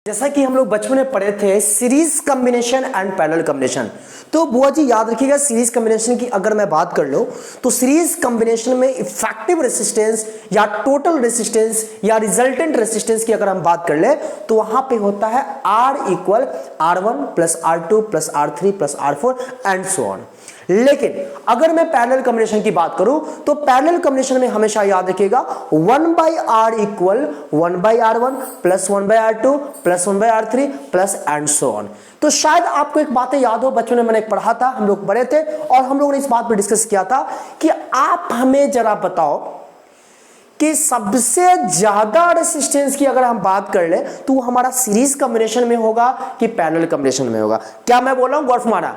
जैसा कि हम लोग बचपन में पढ़े थे series combination and parallel combination. तो बुआ जी याद रखिएगा, सीरीज कॉम्बिनेशन की अगर मैं बात कर लूं तो सीरीज कॉम्बिनेशन में इफेक्टिव रेसिस्टेंस या टोटल रेसिस्टेंस या रिजल्टेंट रेसिस्टेंस की अगर हम बात कर ले तो वहां पे होता है R equal R1 plus R2 plus R3 plus R4 and so on. लेकिन अगर मैं पैरेलल कॉम्बिनेशन की बात करूं तो पैरेलल कॉम्बिनेशन में हमेशा याद रखिएगा 1/R equal 1/R1 plus 1/R2 plus 1/R3 plus and so on. तो शायद आपको एक बातें याद हो, बचपन में मैंने एक पढ़ा था, हम लोग पढ़े थे और हम लोगों ने इस बात पर डिस्कस किया था कि आप हमें जरा बताओ कि सबसे ज्यादा रेसिस्टेंस की अगर हम बात कर ले तो वो हमारा सीरीज कॉम्बिनेशन में होगा कि पैरेलल कॉम्बिनेशन में होगा। क्या मैं बोल रहा हूं? गौर फरमाना।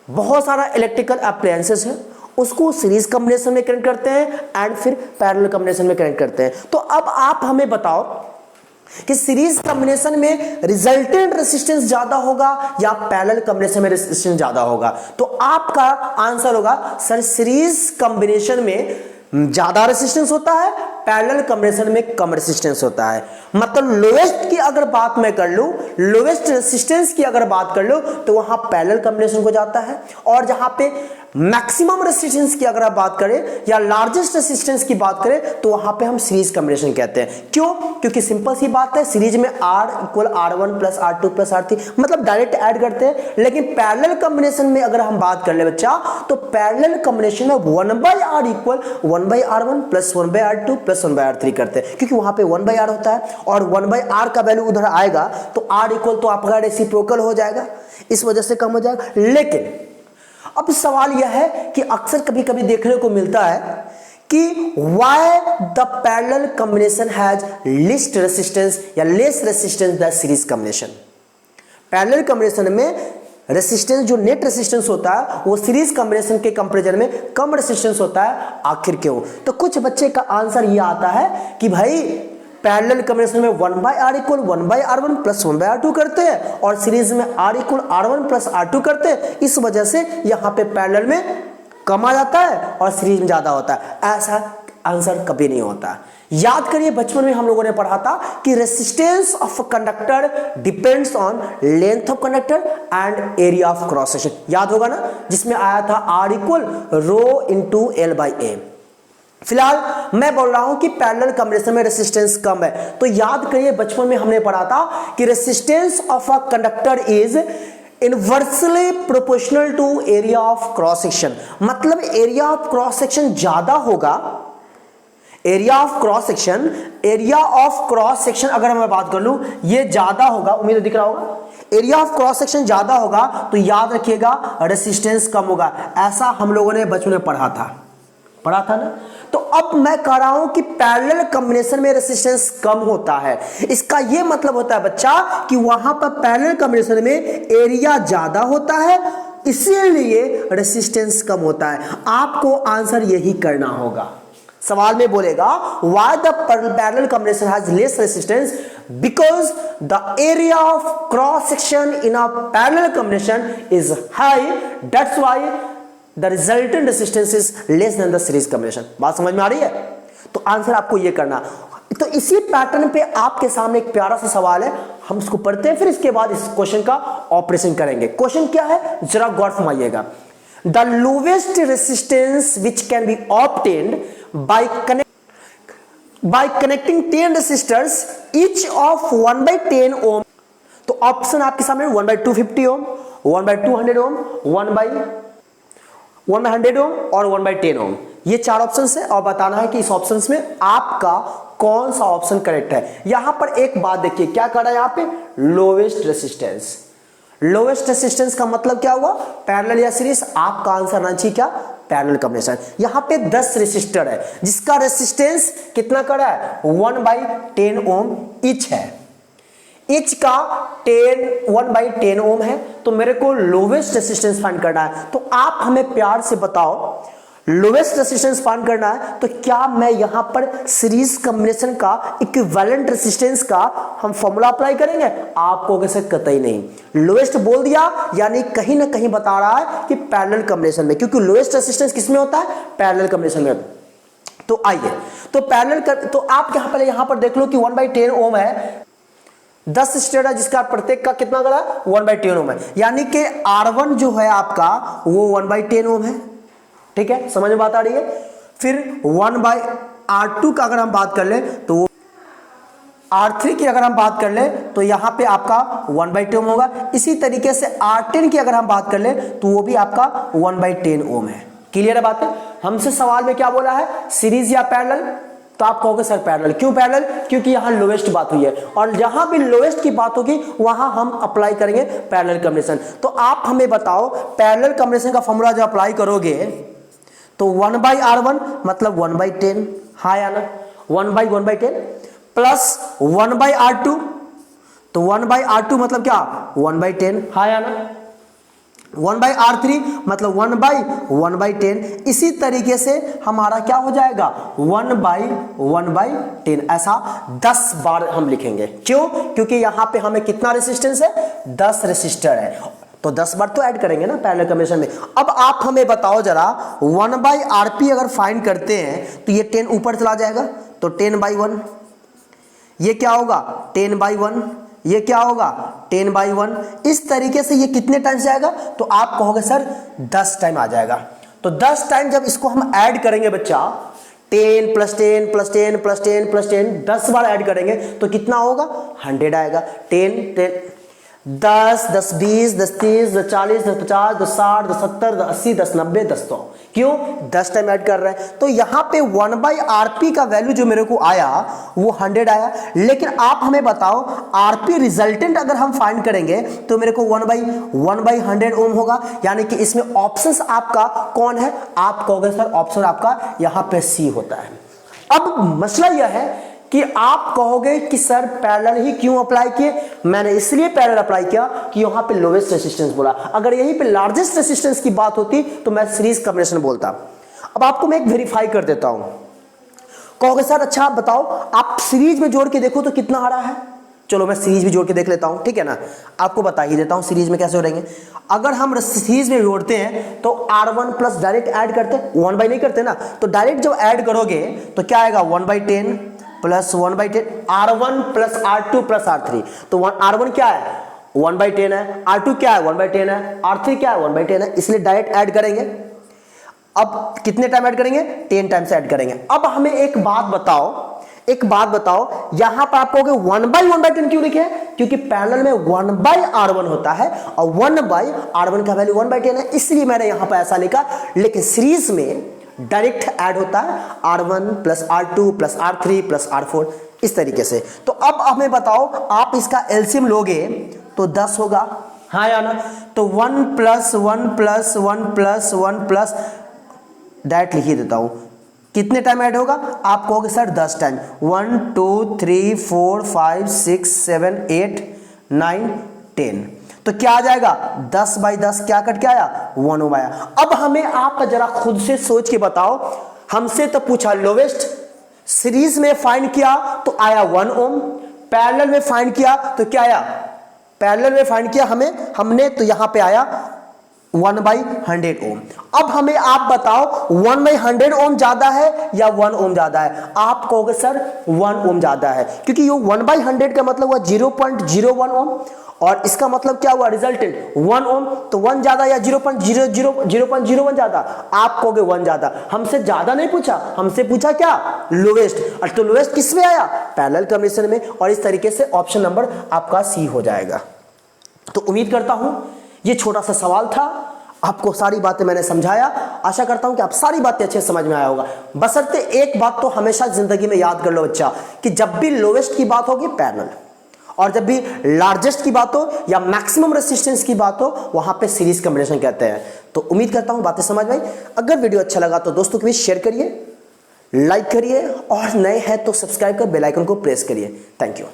बहुत सारा इलेक्ट्रिकल अप्लायंसेस है, उसको सीरीज कॉम्बिनेशन में कनेक्ट करते हैं एंड फिर पैरेलल कॉम्बिनेशन में कनेक्ट करते हैं। तो अब आप हमें बताओ कि सीरीज कॉम्बिनेशन में रिजल्टेंट रेसिस्टेंस ज्यादा होगा या पैरेलल कॉम्बिनेशन में रेसिस्टेंस ज्यादा होगा? तो आपका आंसर होगा सर सीरीज कॉम्बिनेशन में ज्यादा रेसिस्टेंस होता है, पैरेलल कॉम्बिनेशन में कम रेसिस्टेंस होता है। मतलब लोएस्ट की अगर बात मैं कर लूं, लोएस्ट रेसिस्टेंस की अगर बात कर लूं तो वहां पैरेलल कॉम्बिनेशन को जाता है, और जहां पे मैक्सिमम रेसिस्टेंस की अगर आप बात करें या लार्जेस्ट रेसिस्टेंस की बात करें तो वहां पे हम सीरीज कॉम्बिनेशन कहते हैं। क्यों? क्योंकि सिंपल सी बात है, सीरीज में R equal R1 plus R2 plus R3 मतलब डायरेक्ट ऐड करते हैं। लेकिन पैरेलल कॉम्बिनेशन में अगर हम बात कर ले बच्चा तो पैरेलल कॉम्बिनेशन में 1/R equal 1/R1 plus 1/R2 plus 1/R3 करते हैं, क्योंकि वहां पे 1/R होता है और 1/R का वैल्यू उधर आएगा तो R इक्वल तो आपका रेसिप्रोकल हो जाएगा, इस वजह से कम हो जाएगा। लेकिन अब सवाल यह है कि अक्सर कभी कभी देखने को मिलता है कि why the parallel combination has least resistance या less resistance than series combination। Parallel combination में रेसिस्टेंस जो नेट रेसिस्टेंस होता है वो सीरीज कॉम्बिनेशन के कंपैरिजन में कम रेसिस्टेंस होता है। आखिर क्यों? तो कुछ बच्चे का आंसर ये आता है कि भाई पैरेलल कॉम्बिनेशन में 1/R equal 1/R1 plus 1/R2 करते हैं और सीरीज में R equal R1 plus R2 करते हैं, इस वजह से यहां पे पैरेलल में कम आ जाता है और सीरीज में ज्यादा होता है। ऐसा आंसर कभी नहीं होता। याद करिए, बचपन में हम लोगों ने पढ़ा था कि resistance of conductor depends on length of conductor and area of cross section. याद होगा ना, जिसमें आया था R equal rho into L/A। फिलहाल मैं बोल रहा हूं कि पैरेलल कॉम्बिनेशन में रेसिस्टेंस कम है। तो याद करिए, बचपन में हमने पढ़ा था कि resistance of a conductor is inversely proportional to area of cross section. मतलब एरिया ऑफ क्रॉस सेक्शन ज्यादा होगा, एरिया ऑफ क्रॉस सेक्शन अगर मैं बात कर लूं ये ज्यादा होगा, उम्मीद है दिख रहा होगा, एरिया ऑफ क्रॉस सेक्शन ज्यादा होगा तो याद रखिएगा रेसिस्टेंस कम होगा। ऐसा हम लोगों ने बचपन में पढ़ा था ना। तो अब मैं कह रहा हूं कि पैरेलल कॉम्बिनेशन में रेसिस्टेंस कम होता है। इसका यह मतलब होता है बच्चा कि वहां पर पैरेलल कॉम्बिनेशन में एरिया ज्यादा होता है, इसीलिए रेसिस्टेंस कम होता है। आपको आंसर यही करना होगा। सवाल में बोलेगा why the parallel combination has less resistance, because the area of cross section in a parallel combination is high, that's why the resultant resistance is less than the series combination। बात समझ में आ रही है? तो आंसर आपको ये करना। तो इसी पैटर्न पे आपके सामने एक प्यारा सा सवाल है, हम इसको पढ़ते हैं, फिर इसके बाद इस क्वेश्चन का ऑपरेशन करेंगे। क्वेश्चन क्या है जरा गौर फरमाइएगा। The lowest resistance which can be obtained by connecting 10 resistors each of 1/10 ohm। तो ऑप्शन आपके सामने 1/250 ओम, 1/200 ओम, 1/100 ओम और 1/10 ओम। ये चार ऑप्शन है और बताना है कि इस ऑप्शन में आपका कौन सा ऑप्शन करेक्ट है। यहां पर एक बात देखिए, क्या कर रहा है यहां पे? Lowest resistance. लोवेस्ट रेसिस्टेंस का मतलब क्या हुआ? पैरेलल या सीरीज। आपका आंसर आना चाहिए क्या? Parallel combination. यहां पे 10 रेसिस्टर है जिसका रेसिस्टेंस कितना कर रहा है? 1/10 ओम ईच है। ईच का 1/10 ओम है, तो मेरे को लोवेस्ट रेसिस्टेंस फाइंड करना है। तो आप हमें प्यार से बताओ, लोवेस्ट रेसिस्टेंस फाइंड करना है तो क्या मैं यहां पर सीरीज कॉम्बिनेशन का इक्विवेलेंट रेसिस्टेंस का हम फॉर्मूला अप्लाई करेंगे? आपको कैसे? कतई नहीं। लोवेस्ट बोल दिया यानी कहीं ना कहीं बता रहा है कि पैरेलल कॉम्बिनेशन में, क्योंकि लोवेस्ट रेसिस्टेंस किसमें होता है? पैरेलल कॉम्बिनेशन में। तो आइए, तो पैरेलल तो आप यहां पर देख लो कि 1/10 ओम है, 10 रेसिस्टर है जिसका प्रत्येक का कितना करा 1/10 ओम है, यानी कि R1 जो है आपका वो 1/10 ओम है। ठीक है, समझ में बात आ रही है। फिर 1/R2 का अगर हम बात कर ले तो R3 की अगर हम बात कर ले तो यहां पे आपका 1/10 ओम होगा। इसी तरीके से R10 की अगर हम बात कर ले तो वो भी आपका 1/10 ओम है। क्लियर है बात है। हमसे सवाल में क्या बोला है, सीरीज या पैरेलल, तो आप कहोगे सर पैरेलल। क्यों पैरेलल? क्योंकि यहां लोएस्ट बात हुई है और जहां भी लोएस्ट की बात होगी वहां हम अप्लाई करेंगे पैरेलल कॉम्बिनेशन। तो आप हमें बताओ पैरेलल कॉम्बिनेशन का फॉर्मूला जो अप्लाई करोगे तो 1/R1 मतलब 1/10, हाँ या ना, 1/10 प्लस 1/R2, तो 1/R2 मतलब क्या 1/10, हाँ या ना, 1/R3 मतलब 1/10। इसी तरीके से हमारा क्या हो जाएगा 1/10। ऐसा 10 बार हम लिखेंगे। क्यों? क्योंकि यहां पे हमें कितना रेसिस्टेंस है, 10 रेसिस्टर है, तो 10 बार तो ऐड करेंगे ना पैरेलल कॉम्बिनेशन में। अब आप हमें बताओ जरा 1/RP अगर फाइंड करते हैं तो ये 10 ऊपर चला जाएगा तो 10/1, ये क्या होगा 10/1, ये क्या होगा 10/1। इस तरीके से ये कितने टाइम्स जाएगा, तो आप कहोगे सर 10 टाइम आ जाएगा। तो 10 टाइम जब इसको हम ऐड करेंगे बच्चा 10 + 10 + 10 + 10 + 10 10 बार ऐड करेंगे तो कितना होगा 100 आएगा। 10 10 10 20 10 30 10 40 10 50 10 60 10 70 10 80 10 90 10 100। क्यों? 10 टाइम ऐड कर रहे हैं। तो यहां पे 1/RP का वैल्यू जो मेरे को आया वो 100 आया। लेकिन आप हमें बताओ RP रिजल्टेंट अगर हम फाइंड करेंगे तो मेरे को 1/100 ओम होगा, यानी कि इसमें ऑप्शन आपका कौन है, आप कहोगे सर ऑप्शन आपका यहां पे सी होता है। अब मसला यह है कि आप कहोगे कि सर पैरेलल ही क्यों अप्लाई किए। मैंने इसलिए पैरेलल अप्लाई किया कि यहां पे लोवेस्ट रेसिस्टेंस बोला, अगर यहीं पे लार्जेस्ट रेसिस्टेंस की बात होती तो मैं सीरीज कॉम्बिनेशन बोलता। अब आपको मैं एक वेरीफाई कर देता हूं। कहोगे सर अच्छा आप बताओ, आप सीरीज में जोड़ के देखो तो कितना आ रहा है। चलो मैं सीरीज भी जोड़ के देख लेता हूं, ठीक है ना, आपको बता ही देता हूं सीरीज में कैसे हो रहेंगे। अगर हम सीरीज में जोड़ते हैं तो R1 प्लस डायरेक्ट ऐड करते हैं, 1/, नहीं करते ना, तो डायरेक्ट जब ऐड करोगे तो क्या आएगा 1/10 plus 1/10, R1 plus R2 plus R3। तो R1 क्या है 1/10 है, R2 क्या है 1/10 है, R3 क्या है 1/10 है, इसलिए डायरेक्ट ऐड करेंगे। अब कितने टाइम ऐड करेंगे 10 टाइम्स ऐड करेंगे। अब हमें एक बात बताओ, यहां पर आप कहोगे 1/10 क्यों लिखे हैं, क्योंकि पैरेलल में 1/R1 होता है और 1/R1 का वैल्यू 1/10 है, इसलिए मैंने यहां पर ऐसा लिखा। लेकिन सीरीज में डायरेक्ट ऐड होता है R1 plus R2 plus R3 plus R4 इस तरीके से। तो अब हमें बताओ आप इसका एलसीएम लोगे तो 10 होगा, हाँ या ना, तो 1 + 1 + 1 + 1 प्लस डायरेक्ट लिख ही देता हूं। कितने टाइम ऐड होगा, आप कहोगे सर 10 टाइम, 1 2 3 4 5 6 7 8 9 10। तो क्या आ जाएगा 10/10 क्या कट के आया 1 ओम आया। अब हमें आप जरा खुद से सोच के बताओ, हमसे तो पूछा लोवेस्ट, सीरीज में फाइंड किया तो आया 1 ओम, पैरेलल में फाइंड किया तो क्या आया, पैरेलल में फाइंड किया हमने तो यहां पे आया 1/100 ओम। अब हमें आप बताओ 1/100 ओम ज्यादा है या 1 ओम ज्यादा है। आप कहोगे सर 1 ओम ज्यादा है, क्योंकि ये 1/100 का मतलब हुआ 0.01 ओम और इसका मतलब क्या हुआ रिजल्टेंट 1 ओम। तो 1 ज्यादा या 0.01 ज्यादा, आप कहोगे 1 ज्यादा। हमसे ज्यादा नहीं पूछा, हमसे पूछा क्या लोवेस्ट, तो लोवेस्ट किस में आया पैरेलल कॉम्बिनेशन में, और इस तरीके से ऑप्शन नंबर आपका सी हो जाएगा। तो उम्मीद करता हूं ये छोटा सा सवाल था, आपको सारी बातें मैंने समझाया। आशा करता हूं कि आप सारी बातें अच्छे समझ में आया होगा। बशर्ते एक बात तो हमेशा जिंदगी में याद कर लो बच्चा, कि जब भी लोवेस्ट की बात होगी पैरेलल, और जब भी लार्जेस्ट की बात हो या मैक्सिमम रेसिस्टेंस की बात हो वहां पे सीरीज कॉम्बिनेशन कहते हैं। तो उम्मीद करता हूं बातें समझ में आई। अगर वीडियो अच्छा लगा तो दोस्तों के बीच शेयर करिए, लाइक करिए, और नए हैं तो सब्सक्राइब कर बेल आइकन को प्रेस करिए। Thank you.